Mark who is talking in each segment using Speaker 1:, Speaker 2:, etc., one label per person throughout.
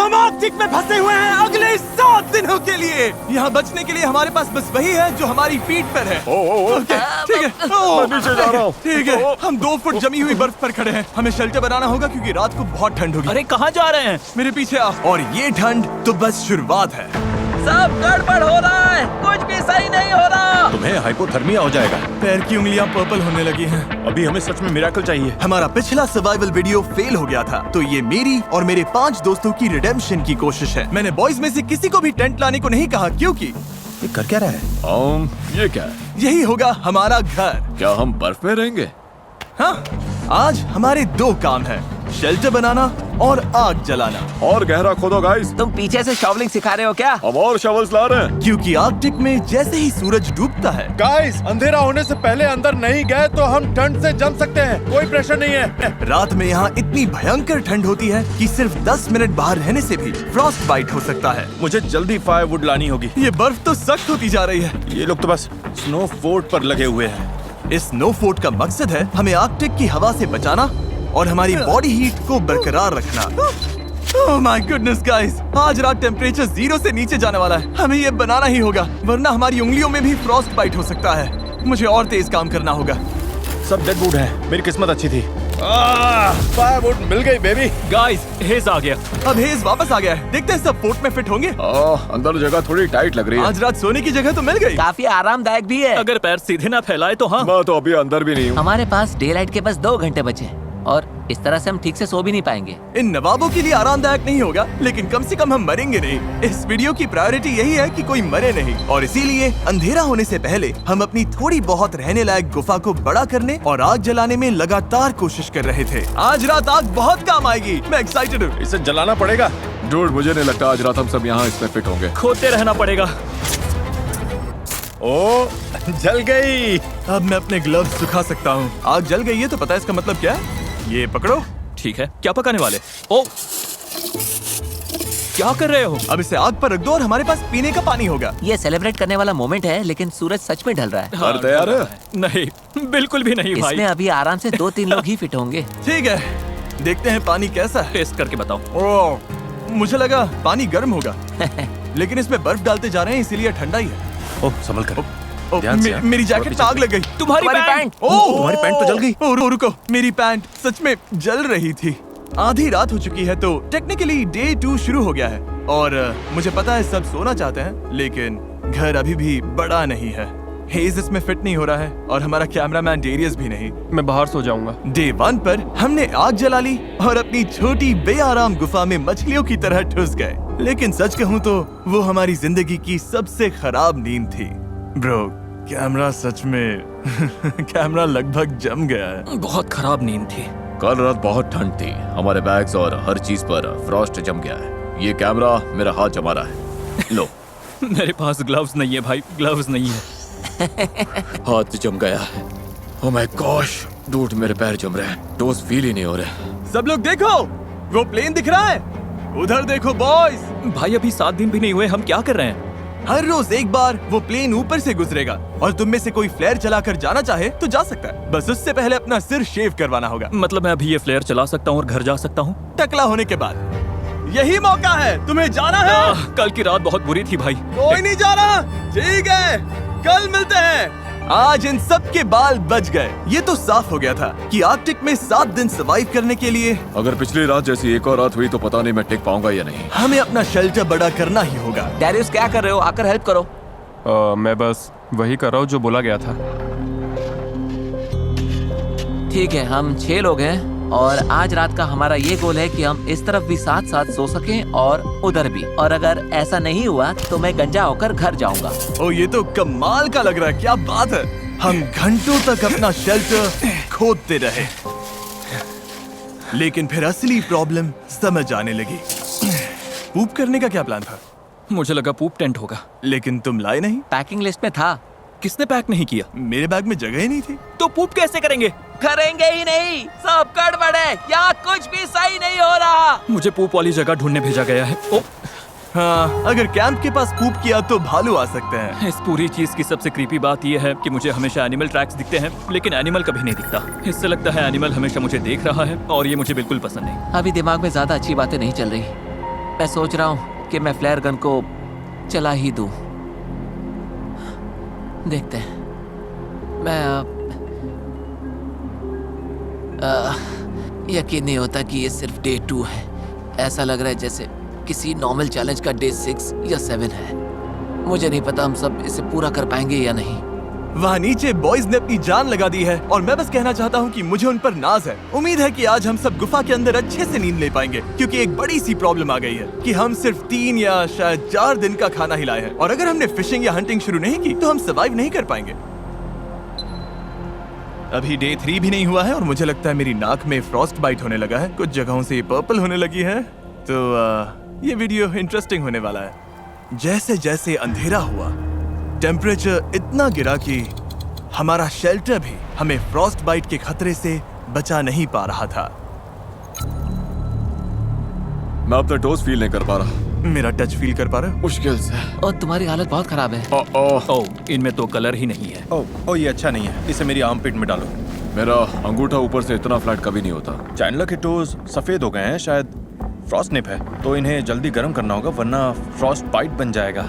Speaker 1: हम आर्कटिक में फंसे हुए हैं अगले 7 दिनों के लिए। यहाँ बचने के लिए हमारे पास बस वही है जो हमारी फीट पर है। ओके, ठीक है।
Speaker 2: मैं नीचे जा रहा हूँ।
Speaker 1: ठीक है, हम 2 फुट जमी हुई बर्फ पर खड़े हैं। हमें शेल्टर बनाना होगा क्योंकि रात को बहुत ठंड होगी।
Speaker 3: अरे कहाँ जा रहे हैं?
Speaker 1: मेरे पीछे आ। और ये ठंड तो बस शुरुआत है।
Speaker 3: सब गड़बड़ हो रहा है, कुछ भी सही नहीं हो रहा।
Speaker 2: तुम्हें हाइपोथर्मिया हो जाएगा।
Speaker 1: पैर की उंगलियां पर्पल होने लगी हैं।
Speaker 2: अभी हमें सच में मिरेकल चाहिए।
Speaker 1: हमारा पिछला सर्वाइवल वीडियो फेल हो गया था, तो ये मेरी और मेरे 5 दोस्तों की रिडेम्पशन की कोशिश है। मैंने बॉयज में से किसी को भी टेंट लाने को नहीं कहा क्योंकि
Speaker 2: ये कर क्या रहा है? ये क्या है?
Speaker 1: यही होगा हमारा घर।
Speaker 2: क्या हम बर्फ में रहेंगे?
Speaker 1: हाँ, आज हमारे 2 काम हैं, शेल्टर बनाना और आग जलाना।
Speaker 2: और गहरा खोदो गाइस।
Speaker 3: तुम पीछे से शॉवलिंग सिखा रहे हो क्या?
Speaker 2: हम और शवल्स ला रहे हैं।
Speaker 1: क्योंकि आर्कटिक में जैसे ही सूरज डूबता है।
Speaker 4: गाइस, अंधेरा होने से पहले अंदर नहीं गए तो हम ठंड से जम सकते हैं। कोई प्रेशर नहीं है।
Speaker 1: रात में यहाँ इतनी भयंकर ठंड होती है कि सिर्फ 10 मिनट बाहर रहने से भी फ्रॉस्ट बाइट हो सकता है।
Speaker 4: मुझे जल्दी फायरवुड लानी होगी।
Speaker 1: ये बर्फ तो सख्त होती जा रही है।
Speaker 4: ये लोग तो बस स्नो फोर्ट पर लगे हुए हैं।
Speaker 1: इस स्नो फोर्ट का मकसद है हमें आर्कटिक की हवा से बचाना और हमारी बॉडी हीट को बरकरार रखना। ओह माय गुडनेस गाइस, आज रात टेम्परेचर 0 से नीचे जाने वाला है। हमें ये बनाना ही होगा, वरना हमारी उंगलियों में भी फ्रॉस्ट बाइट हो सकता है। मुझे और तेज काम करना होगा।
Speaker 4: सब डेड वुड है। मेरी किस्मत अच्छी थी। फायरवुड मिल गई बेबी।
Speaker 3: गाइस, हेज आ गया।
Speaker 1: अब हेज वापस आ गया है। देखते हैं सब फोर्ट में फिट होंगे।
Speaker 2: अंदर जगह थोड़ी टाइट लग रही है।
Speaker 1: आज रात सोने की जगह तो मिल गई।
Speaker 3: काफी आरामदायक भी है। अगर पैर सीधे ना फैलाए तो हाँ।
Speaker 2: मैं तो अभी अंदर भी नहीं हूँ।
Speaker 5: हमारे पास डे लाइट के बस 2 घंटे बचे हैं और इस तरह से हम ठीक से सो भी नहीं पाएंगे।
Speaker 1: इन नवाबों के लिए आरामदायक नहीं होगा, लेकिन कम से कम हम मरेंगे नहीं। इस वीडियो की प्रायोरिटी यही है कि कोई मरे नहीं, और इसीलिए अंधेरा होने से पहले हम अपनी थोड़ी बहुत रहने लायक गुफा को बड़ा करने और आग जलाने में लगातार कोशिश कर रहे थे। आज रात आग बहुत काम आएगी। मैं एक्साइटेड हूँ।
Speaker 4: इसे जलाना पड़ेगा।
Speaker 2: डूड, मुझे नहीं लगता आज रात हम सब यहाँ इसमें फिट होंगे।
Speaker 3: खोदते रहना पड़ेगा।
Speaker 4: ओ, जल गई।
Speaker 1: अब मैं अपने ग्लव्स सुखा सकता हूँ। आग जल गई है तो पता है इसका मतलब क्या है? ये पकड़ो।
Speaker 3: ठीक है, क्या पकाने वाले? ओ, क्या कर रहे हो?
Speaker 1: अब इसे आग पर रख दो और हमारे पास पीने का पानी होगा।
Speaker 5: ये सेलिब्रेट करने वाला मोमेंट है, लेकिन सूरज सच में ढल रहा है।
Speaker 2: घर तैयार है?
Speaker 3: नहीं, बिल्कुल भी नहीं भाई।
Speaker 5: इसमें अभी आराम से 2-3 लोग ही फिट होंगे।
Speaker 1: ठीक है, देखते हैं पानी कैसा है।
Speaker 3: टेस्ट करके बताओ।
Speaker 1: ओह, मुझे लगा पानी गर्म होगा। लेकिन इसमें बर्फ डालते जा रहे हैं, इसीलिए ठंडा ही है।
Speaker 4: ओह, संभल कर।
Speaker 1: ओह,
Speaker 4: ध्यान से,
Speaker 1: मेरी जैकेट में आग लग गई।
Speaker 3: तुम्हारी पैंट।
Speaker 1: ओह,
Speaker 4: तुम्हारी पैंट तो जल गई।
Speaker 1: ओह, रुको, मेरी पैंट सच में जल रही थी। आधी रात हो चुकी है, तो टेक्निकली डे 2 शुरू हो गया है। और मुझे पता है सब सोना चाहते हैं, लेकिन घर अभी भी बड़ा नहीं है। हेज इसमें फिट नहीं हो रहा है और हमारा कैमरामैन डेरियस भी नहीं।
Speaker 4: मैं बाहर सो जाऊंगा।
Speaker 1: डे 1 पर हमने आग जला ली और अपनी छोटी बेआराम गुफा में मछलियों की तरह ठुस गए। लेकिन सच कहूँ तो वो हमारी जिंदगी की सबसे खराब नींद थी। ब्रो, कैमरा सच में कैमरा लगभग जम गया है।
Speaker 3: बहुत खराब नींद थी।
Speaker 2: कल रात बहुत ठंड थी। हमारे बैग्स और हर चीज पर फ्रॉस्ट जम गया है। ये कैमरा मेरा हाथ जमा रहा है। लो।
Speaker 3: मेरे पास ग्लव्स नहीं है भाई, ग्लव्स नहीं है।
Speaker 2: हाथ जम गया है। ओह माय गॉश, डूड, मेरे पैर जम रहे हैं। टोस फील ही नहीं हो रहे।
Speaker 1: सब लोग देखो, वो प्लेन दिख रहा है। उधर देखो बॉयज।
Speaker 3: भाई अभी 7 दिन भी नहीं हुए, हम क्या कर रहे हैं?
Speaker 1: हर रोज एक बार वो प्लेन ऊपर से गुजरेगा और तुम में से कोई फ्लेयर चलाकर जाना चाहे तो जा सकता है। बस उससे पहले अपना सिर शेव करवाना होगा।
Speaker 3: मतलब मैं अभी ये फ्लेयर चला सकता हूँ और घर जा सकता हूँ?
Speaker 1: टकला होने के बाद यही मौका है। तुम्हें जाना है।
Speaker 3: कल की रात बहुत बुरी थी भाई।
Speaker 1: कोई नहीं जा रहा। ठीक है, कल मिलते हैं। आज इन सब के बाल बच गए। ये तो साफ हो गया था कि आर्कटिक में 7 दिन सर्वाइव करने के लिए
Speaker 2: अगर पिछली रात जैसी एक और रात हुई तो पता नहीं मैं टिक पाऊंगा या नहीं।
Speaker 1: हमें अपना शेल्टर बड़ा करना ही होगा।
Speaker 5: डैरियस, क्या कर रहे हो? आकर हेल्प करो।
Speaker 4: मैं बस वही कर रहा हूँ जो बोला गया था।
Speaker 5: ठीक है, हम 6 लोग हैं और आज रात का हमारा ये गोल है कि हम इस तरफ भी साथ साथ सो सकें और उधर भी। और अगर ऐसा नहीं हुआ तो मैं गंजा होकर घर जाऊंगा।
Speaker 1: ओ, ये तो कमाल का लग रहा है। क्या बात है। हम घंटों तक अपना शेल्टर खोदते रहे, लेकिन फिर असली प्रॉब्लम समझ आने लगी। पूप करने का क्या प्लान था?
Speaker 3: मुझे लगा पूप टेंट होगा।
Speaker 1: लेकिन तुम लाए नहीं।
Speaker 5: पैकिंग लिस्ट में था।
Speaker 3: किसने पैक नहीं किया?
Speaker 1: मेरे बैग में जगह ही नहीं थी।
Speaker 3: तो पूप कैसे करेंगे?
Speaker 5: करेंगे ही नहीं, सब गड़बड़ है, यहाँ कुछ भी सही नहीं हो रहा।
Speaker 3: मुझे पूप वाली जगह ढूंढने भेजा गया है। ओ,
Speaker 1: हाँ, अगर कैंप के पास पूप किया तो भालू आ सकते हैं।
Speaker 3: इस पूरी चीज की सबसे क्रीपी बात यह है कि मुझे हमेशा एनिमल ट्रैक्स दिखते हैं, लेकिन एनिमल कभी नहीं दिखता। इससे लगता है एनिमल हमेशा मुझे देख रहा है और ये मुझे बिल्कुल पसंद नहीं।
Speaker 5: अभी दिमाग में ज्यादा अच्छी बातें नहीं चल रही। मैं सोच रहा हूँ कि मैं फ्लेयर गन को चला ही दूं। देखते हैं। मैं यकीन नहीं होता कि ये सिर्फ डे 2 है। ऐसा लग रहा है जैसे किसी नॉर्मल चैलेंज का डे 6 या 7 है। मुझे नहीं पता हम सब इसे पूरा कर पाएंगे या नहीं।
Speaker 1: वहाँ नीचे बॉयज ने अपनी जान लगा दी है और मैं बस कहना चाहता हूँ कि मुझे उन पर नाज है। उम्मीद है कि आज हम सब गुफा के अंदर अच्छे से नींद ले पाएंगे, क्योंकि एक बड़ी सी प्रॉब्लम आ गई है कि हम सिर्फ 3 या शायद 4 दिन का खाना ही लाए हैं, और अगर हमने फिशिंग या हंटिंग शुरू नहीं की तो हम सर्वाइव नहीं कर पाएंगे। अभी डे 3 भी नहीं हुआ है और मुझे लगता है मेरी नाक में फ्रॉस्ट बाइट होने लगा है। कुछ जगहों से ये पर्पल होने लगी है, तो ये वीडियो इंटरेस्टिंग होने वाला है। जैसे जैसे अंधेरा हुआ, टेम्परेचर इतना गिरा कि हमारा शेल्टर भी हमें फ्रॉस्ट बाइट के खतरे से बचा नहीं पा रहा था।
Speaker 2: मैं अपना टोस फील नहीं कर पा रहा।
Speaker 1: मेरा टच फील कर पा रहा है?
Speaker 2: मुश्किल से।
Speaker 5: और तुम्हारी हालत बहुत खराब है।
Speaker 3: ओह, इनमें तो कलर ही नहीं है।
Speaker 4: ओ ये अच्छा नहीं है, इसे मेरी आर्म पिट में डालो।
Speaker 2: मेरा अंगूठा ऊपर से इतना फ्लैट कभी नहीं होता।
Speaker 4: चैंडलर के टोज सफेद हो गए हैं, शायद फ्रॉस्ट निप है, तो इन्हें जल्दी गर्म करना होगा वरना फ्रॉस्ट बाइट बन जाएगा।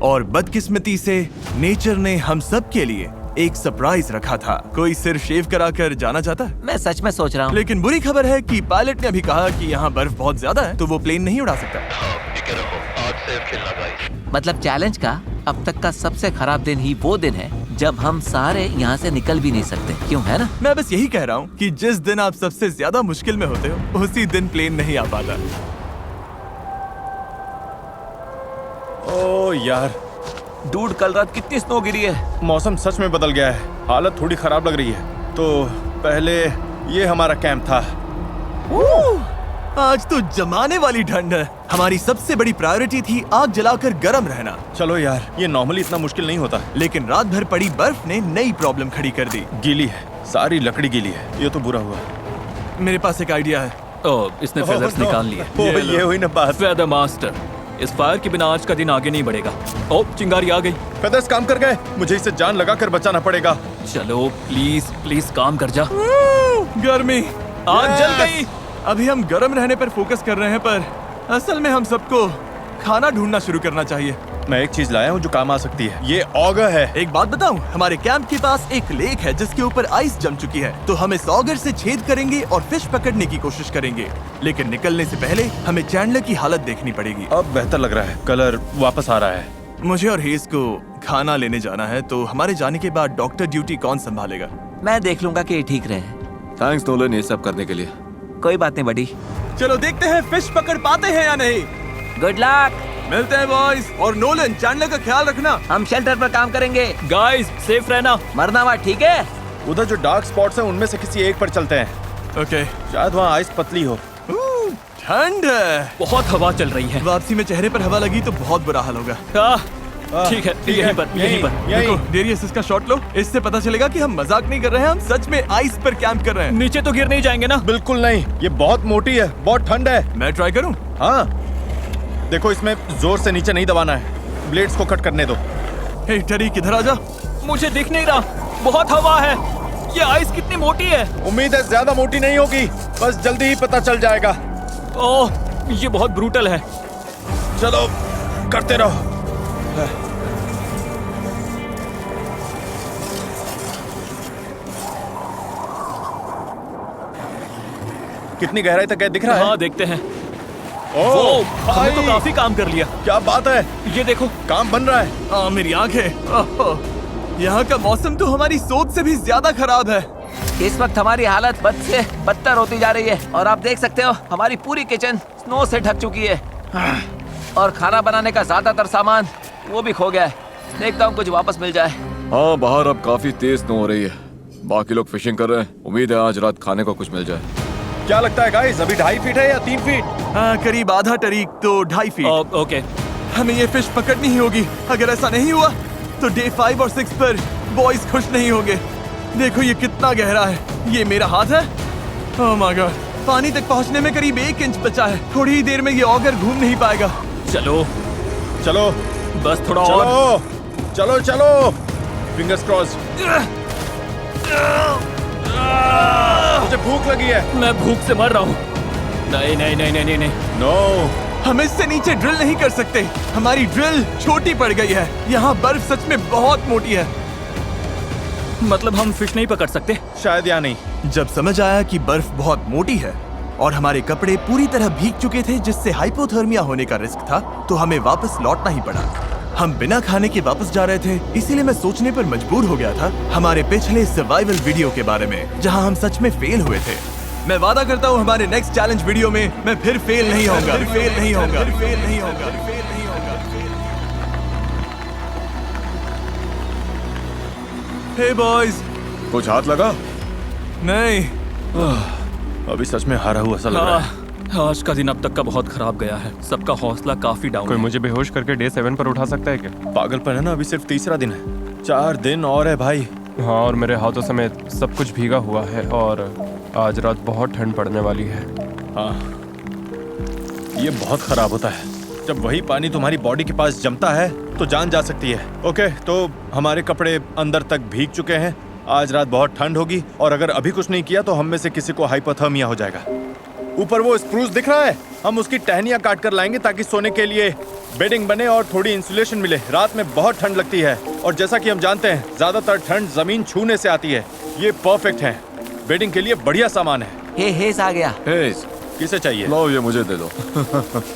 Speaker 1: और बदकिस्मती से नेचर ने हम सब के लिए एक सरप्राइज रखा था। कोई सिर शेव कराकर जाना चाहता है?
Speaker 5: मैं सच में सोच रहा हूँ।
Speaker 1: लेकिन बुरी खबर है कि पायलट ने अभी कहा कि यहाँ बर्फ बहुत ज्यादा है, तो वो प्लेन नहीं उड़ा सकता।
Speaker 5: मतलब चैलेंज का अब तक का सबसे खराब दिन ही वो दिन है जब हम सारे यहाँ से निकल भी नहीं सकते, क्यों है ना?
Speaker 1: मैं बस यही कह रहा हूँ कि जिस दिन आप सबसे ज्यादा मुश्किल में होते हो उसी दिन प्लेन नहीं आ पाता।
Speaker 4: ओ यार,
Speaker 5: डूड कल रात कितनी स्नो गिरी है।
Speaker 4: मौसम सच में बदल गया है, हालत थोड़ी खराब लग रही है। तो पहले ये हमारा कैंप था।
Speaker 1: आज तो जमाने वाली ठंड है। हमारी सबसे बड़ी प्रायोरिटी थी आग जलाकर गर्म रहना।
Speaker 4: चलो यार, ये नॉर्मली इतना मुश्किल नहीं होता।
Speaker 1: लेकिन रात भर पड़ी बर्फ ने नई प्रॉब्लम खड़ी कर दी।
Speaker 4: गीली है, सारी लकड़ी गीली है। ये तो बुरा हुआ।
Speaker 1: मेरे पास एक आइडिया है।
Speaker 3: ओह, इसने फेदर्स निकाल लिए।
Speaker 4: ये हुई ना बात।
Speaker 3: फेदर मास्टर, इस फायर के बिना आज का दिन आगे नहीं बढ़ेगा। ओह, चिंगारी आ गई।
Speaker 4: फेदर्स काम कर गए, मुझे इसे जान लगा कर बचाना पड़ेगा।
Speaker 3: चलो प्लीज प्लीज काम कर जा।
Speaker 1: गर्मी
Speaker 3: आग जल गई।
Speaker 1: अभी हम गर्म रहने पर फोकस कर रहे हैं, पर असल में हम सबको खाना ढूंढना शुरू करना चाहिए।
Speaker 4: मैं एक चीज लाया हूँ जो काम आ सकती है। ये ऑगर है।
Speaker 1: एक बात बताऊं, हमारे कैंप के पास एक लेक है जिसके ऊपर आइस जम चुकी है, तो हम इस ऑगर से छेद करेंगे और फिश पकड़ने की कोशिश करेंगे। लेकिन निकलने से पहले हमें चैंडलर की हालत देखनी पड़ेगी।
Speaker 4: अब बेहतर लग रहा है, कलर वापस आ रहा है।
Speaker 1: मुझे और हेज को खाना लेने जाना है, तो हमारे जाने के बाद डॉक्टर ड्यूटी कौन संभालेगा?
Speaker 5: मैं देख लूंगा कि ये ठीक रहे।
Speaker 2: थैंक्स नोलन ये सब करने के लिए।
Speaker 5: कोई बात नहीं बड़ी।
Speaker 1: चलो देखते हैं फिश पकड़ पाते हैं या नहीं।
Speaker 5: Good luck.
Speaker 1: मिलते हैं बॉयज। और नोलन, चैंडलर का ख्याल रखना।
Speaker 5: हम शेल्टर पर काम करेंगे।
Speaker 3: गाइस, सेफ रहना।
Speaker 5: मरना मत, ठीक है?
Speaker 4: उधर जो डार्क स्पॉट्स हैं उनमें से किसी एक पर चलते हैं।
Speaker 1: ओके।
Speaker 4: शायद वहाँ आइस पतली हो।
Speaker 1: ठंड है,
Speaker 3: बहुत हवा चल रही है।
Speaker 1: वापसी में चेहरे पर हवा लगी तो बहुत बुरा हाल होगा।
Speaker 3: ठीक है, यहीं पर।
Speaker 1: देखो डेरियस, इसका शॉट लो। इससे पता चलेगा कि हम मजाक नहीं कर रहे हैं, हम सच में आइस पर कैंप कर रहे हैं।
Speaker 3: नीचे तो गिर नहीं जाएंगे ना?
Speaker 4: बिल्कुल नहीं, ये बहुत मोटी है, बहुत ठंड है।
Speaker 1: मैं ट्राई करूं?
Speaker 4: हाँ, देखो इसमें जोर से नीचे नहीं दबाना है, ब्लेड्स को कट करने दो।
Speaker 1: हे टरी, किधर आ जा।
Speaker 3: मुझे दिख नहीं रहा, बहुत हवा है। ये आइस कितनी मोटी है।
Speaker 4: उम्मीद है ज्यादा मोटी नहीं होगी, बस जल्दी ही पता चल जाएगा।
Speaker 3: ओह, ये बहुत ब्रूटल है।
Speaker 4: चलो करते रहो। कितनी गहराई तक है, दिख रहा है?
Speaker 3: हाँ, देखते हैं।
Speaker 4: ओह,
Speaker 3: हमने तो
Speaker 4: भाई,
Speaker 3: काफी काम कर लिया।
Speaker 4: क्या बात है,
Speaker 3: ये देखो।
Speaker 4: काम बन रहा है।
Speaker 1: मेरी आंखें। यहाँ का मौसम तो हमारी सोच से भी ज्यादा खराब है।
Speaker 5: इस वक्त हमारी हालत बद से बदतर होती जा रही है और आप देख सकते हो हमारी पूरी किचन स्नो से ढक चुकी है और खाना बनाने का ज्यादातर सामान वो भी खो गया है। देखता हूँ कुछ वापस मिल जाए।
Speaker 2: हाँ, बाहर अब काफी तेज स्नो हो रही है। बाकी लोग फिशिंग कर रहे हैं। उम्मीद है आज रात खाने को कुछ मिल जाए।
Speaker 4: क्या लगता है गाइस, अभी 2.5 फीट है या 3 फीट?
Speaker 1: हाँ, करीब आधा टरीक, तो 2.5 फीट।
Speaker 3: ओके।
Speaker 1: हमें ये फिश पकड़नी ही होगी। अगर ऐसा नहीं हुआ तो डे 5 और 6 पर बॉयज खुश नहीं होंगे। देखो ये कितना गहरा है। ये मेरा हाथ है। ओह माय गॉड, पानी तक पहुंचने में करीब 1 इंच बचा है। थोड़ी ही देर में ये ऑगर घूम नहीं पाएगा।
Speaker 3: चलो
Speaker 4: चलो
Speaker 3: बस थोड़ा और।
Speaker 4: चलो चलो चलो, फिंगर्स क्रॉस। मुझे भूख लगी है।
Speaker 3: मैं भूख से मर रहा हूँ। नहीं नहीं नहीं नहीं नहीं नहीं।
Speaker 4: नो,
Speaker 1: हम इससे नीचे ड्रिल नहीं कर सकते। हमारी ड्रिल छोटी पड़ गई है। यहाँ बर्फ सच में बहुत मोटी है।
Speaker 3: मतलब हम फिश नहीं पकड़ सकते?
Speaker 4: शायद या नहीं।
Speaker 1: जब समझ आया कि बर्फ बहुत मोटी है और हमारे कपड़े पूरी तरह भीग चुके थे जिससे हाइपोथर्मिया होने का रिस्क था, तो हमें वापस लौटना ही पड़ा। हम बिना खाने के वापस जा रहे थे, इसीलिए मैं सोचने पर मजबूर हो गया था हमारे पिछले सर्वाइवल वीडियो के बारे में, जहां हम सच में फेल हुए थे। मैं वादा करता हूं हमारे नेक्स्ट चैलेंज वीडियो में मैं फिर फेल नहीं होऊंगा, फेल नहीं होऊंगा, फेल नहीं होऊंगा, फेल नहीं होऊंगा। हे बॉयज,
Speaker 4: कुछ हाथ लगा?
Speaker 1: नहीं।
Speaker 4: अभी सच में हारा हुआ सा लग रहा है।
Speaker 3: आज का दिन अब तक का बहुत खराब गया है। सबका हौसला काफी डाउन
Speaker 6: कोई
Speaker 3: है।
Speaker 6: मुझे बेहोश करके डे 7 पर उठा सकता है क्या?
Speaker 4: पागलपन है ना, अभी सिर्फ तीसरा दिन है। 4 दिन और है भाई।
Speaker 6: हाँ, और मेरे हाथों समेत सब कुछ भीगा हुआ है और आज रात बहुत ठंड पड़ने वाली है।
Speaker 4: हाँ, ये बहुत खराब होता है। जब वही पानी तुम्हारी बॉडी के पास जमता है तो जान जा सकती है। ओके, तो हमारे कपड़े अंदर तक भीग चुके हैं। आज रात बहुत ठंड होगी और अगर अभी कुछ नहीं किया तो हम में से किसी को हाइपोथर्मिया हो जाएगा। ऊपर वो स्प्रूस दिख रहा है, हम उसकी टहनियां काट कर लाएंगे ताकि सोने के लिए बेडिंग बने और थोड़ी इंसुलेशन मिले। रात में बहुत ठंड लगती है और जैसा कि हम जानते हैं ज्यादातर ठंड जमीन छूने से आती है। ये परफेक्ट है, बेडिंग के लिए बढ़िया सामान है।
Speaker 5: हे हेस आ गया।
Speaker 2: हेज,
Speaker 4: किसे चाहिए?
Speaker 2: लो ये मुझे दे दो।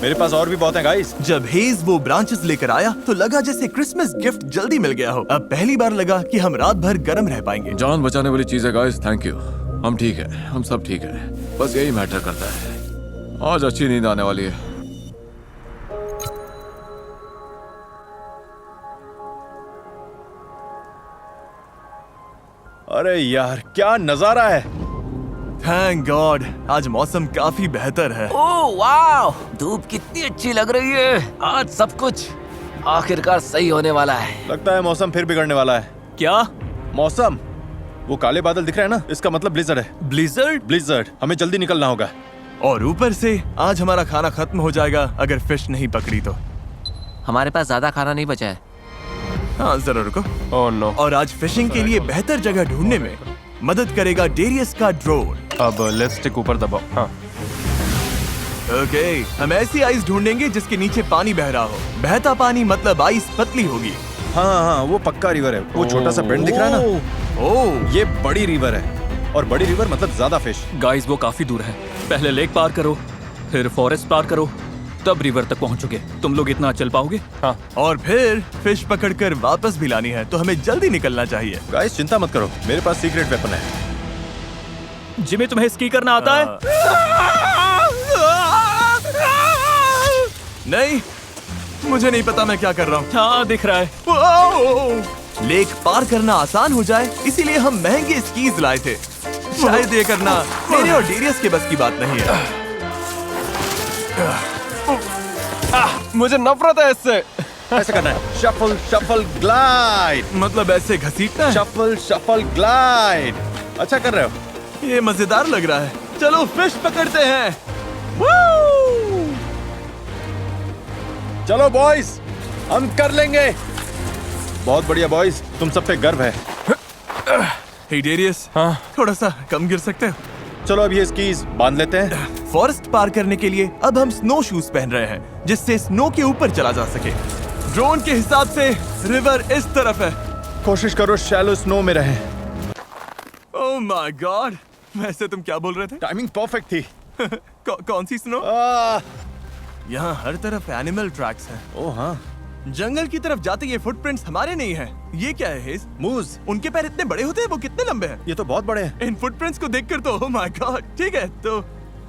Speaker 4: मेरे पास और भी बहुत है गाइस।
Speaker 1: जब हेज वो ब्रांचेस लेकर आया तो लगा जैसे क्रिसमस गिफ्ट जल्दी मिल गया हो। अब पहली बार लगा कि हम रात भर गर्म रह पाएंगे।
Speaker 2: जान बचाने वाली चीज है गाइस, थैंक यू। हम ठीक है, हम सब ठीक है, बस यही मैटर करता है। आज अच्छी नींद आने वाली है।
Speaker 4: अरे यार, क्या नजारा है।
Speaker 1: थैंक गॉड, आज मौसम काफी बेहतर है।
Speaker 5: ओह वाह, धूप कितनी अच्छी लग रही है। आज सब कुछ आखिरकार सही होने वाला है।
Speaker 4: लगता है मौसम फिर बिगड़ने वाला है।
Speaker 3: क्या?
Speaker 4: मौसम, वो काले बादल दिख रहे हैं ना, इसका मतलब ब्लिज़र्ड है।
Speaker 1: ब्लिजर्ड?
Speaker 4: ब्लिज़र्ड, हमें जल्दी निकलना होगा।
Speaker 1: और ऊपर से आज हमारा खाना खत्म हो जाएगा अगर फिश नहीं पकड़ी तो।
Speaker 5: हमारे पास ज्यादा खाना नहीं बचा है।
Speaker 1: हाँ जरा रुको।
Speaker 6: Oh no.
Speaker 1: और आज फिशिंग के लिए बेहतर जगह ढूंढने में मदद करेगा डेरियस का ड्रोन।
Speaker 6: अब लेट्स स्टिक ऊपर दबाओ। हाँ,
Speaker 1: ओके, हम ऐसी आइस ढूंढेंगे जिसके नीचे पानी बह रहा हो। बहता पानी मतलब आइस पतली होगी।
Speaker 4: हाँ हाँ, वो पक्का रिवर है। वो छोटा सा बेंड दिख रहा है ना,
Speaker 1: ओह,
Speaker 4: ये बड़ी रिवर है। और बड़ी रिवर मतलब ज्यादा फिश।
Speaker 3: गाइस, वो काफी दूर है। पहले लेक पार करो, फिर फॉरेस्ट पार करो, तब रिवर तक पहुंचोगे। तुम लोग इतना चल पाओगे?
Speaker 6: हाँ।
Speaker 1: और फिर फिश पकड़कर वापस भी लानी है, तो हमें जल्दी निकलना चाहिए।
Speaker 4: गाइस चिंता मत करो, मेरे पास सीक्रेट वेपन है।
Speaker 3: जिमी, तुम्हें स्की करना आता है?
Speaker 1: नहीं, मुझे नहीं पता मैं क्या कर रहा हूँ।
Speaker 3: हाँ, दिख रहा है।
Speaker 1: वाओ! लेक पार करना आसान हो जाए इसीलिए हम महंगे स्कीज लाए थे। शायद ये करना मेरे और डेरियस के बस की बात नहीं है।
Speaker 6: मुझे नफरत है इससे।
Speaker 4: ऐसा करना है, शफल शफल ग्लाइड।
Speaker 1: मतलब ऐसे घसीटना है?
Speaker 4: Shuffle shuffle glide. अच्छा कर रहे हो।
Speaker 1: ये मजेदार लग रहा है। चलो फिश पकड़ते हैं। वू!
Speaker 4: चलो बॉयज, हम कर लेंगे। बहुत बढ़िया बॉयज, तुम सब पे गर्व है।
Speaker 1: हे डेरियस,
Speaker 6: हाँ।
Speaker 1: थोड़ा सा कम गिर सकते हो?
Speaker 4: चलो अब ये स्कीज बांध लेते हैं।
Speaker 1: फॉरेस्ट पार करने के लिए अब हम स्नो शूज पहन रहे हैं जिससे स्नो के ऊपर चला जा सके। ड्रोन के हिसाब से रिवर इस तरफ है।
Speaker 4: कोशिश करो शैलो स्नो में रहे।
Speaker 1: ओह माय गॉड, वैसे तुम क्या बोल रहे थे?
Speaker 4: टाइमिंग परफेक्ट थी।
Speaker 1: कौन सी स्नो? यहाँ हर तरफ एनिमल ट्रैक्स हैं।
Speaker 4: ओह हाँ,
Speaker 1: जंगल की तरफ जाते ये फुटप्रिंट्स हमारे नहीं हैं। ये क्या है हेज?
Speaker 4: मूज।
Speaker 1: उनके पैर इतने बड़े होते हैं, वो कितने लंबे हैं?
Speaker 4: ये तो बहुत बड़े हैं।
Speaker 1: इन फुटप्रिंट्स को देखकर तो ओह माय गॉड। ठीक है, तो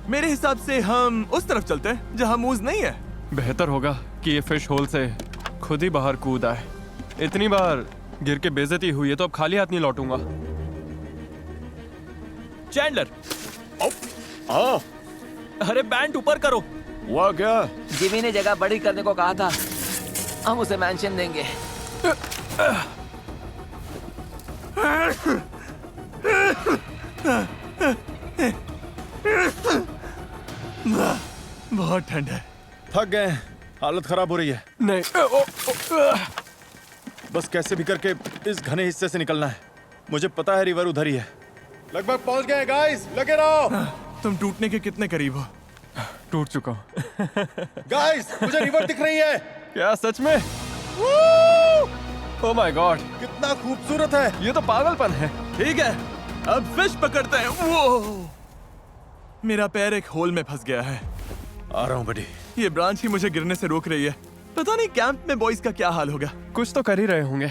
Speaker 1: मेरे हिसाब से हम उस तरफ चलते हैं जहाँ मूज नहीं है।
Speaker 6: बेहतर होगा कि ये फिश होल से खुद ही बाहर कूद आए। इतनी बार गिर के बेइज्जती हुई है तो अब खाली हाथ नहीं लौटूंगा।
Speaker 3: चैंडलर,
Speaker 4: हाँ,
Speaker 3: अरे बैंड ऊपर करो।
Speaker 2: हुआ क्या?
Speaker 5: जिमी ने जगह बड़ी करने को कहा था, हम उसे मेंशन देंगे।
Speaker 1: बहुत ठंड है।
Speaker 4: थक गए, हालत खराब हो रही है।
Speaker 6: नहीं,
Speaker 4: बस कैसे भी करके इस घने हिस्से से निकलना है। मुझे पता है रिवर उधर ही है। लगभग पहुंच गए गाइस, लगे रहो।
Speaker 1: तुम टूटने के कितने करीब हो?
Speaker 6: टूट चुका हूँ।
Speaker 4: गाइस, मुझे रिवर दिख रही है।
Speaker 6: क्या सच में? ओह माय गॉड,
Speaker 4: कितना खूबसूरत है।
Speaker 6: ये तो पागलपन है।
Speaker 1: ठीक है, अब फिश पकड़ते हैं। वो मेरा पैर एक होल में फंस गया है।
Speaker 4: आ रहा हूँ बड़ी।
Speaker 1: ये ब्रांच ही मुझे गिरने से रोक रही है। पता नहीं कैंप में बॉयज का क्या हाल होगा।
Speaker 6: कुछ तो कर ही रहे होंगे।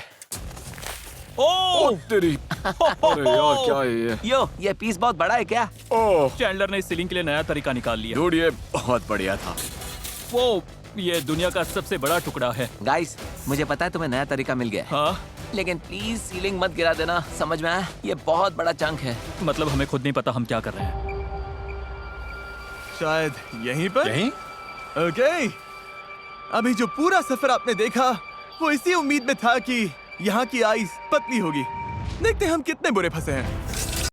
Speaker 3: ओह
Speaker 2: तेरी अरे यार क्या है ये?
Speaker 5: यो, ये पीस बहुत बड़ा है क्या?
Speaker 2: ओह
Speaker 3: चैंडलर ने इस सीलिंग के लिए नया तरीका निकाल लिया।
Speaker 2: डूड, ये बहुत बढ़िया था।
Speaker 3: वो ये दुनिया का सबसे बड़ा टुकड़ा है।
Speaker 5: गाइस, मुझे पता है तुम्हें नया तरीका मिल गया है,
Speaker 3: हाँ,
Speaker 5: लेकिन प्लीज सीलिंग मत गिरा देना, समझ में आया? ये बहुत बड़ा चंक है।
Speaker 3: मतलब हमें खुद नहीं पता हम क्या कर रहे हैं।
Speaker 1: शायद यहीं पर।
Speaker 4: यहीं?
Speaker 1: ओके, अभी जो पूरा सफर आपने देखा वो इसी उम्मीद में था कि यहाँ की आइस पतली होगी। देखते हैं हम कितने बुरे फंसे हैं।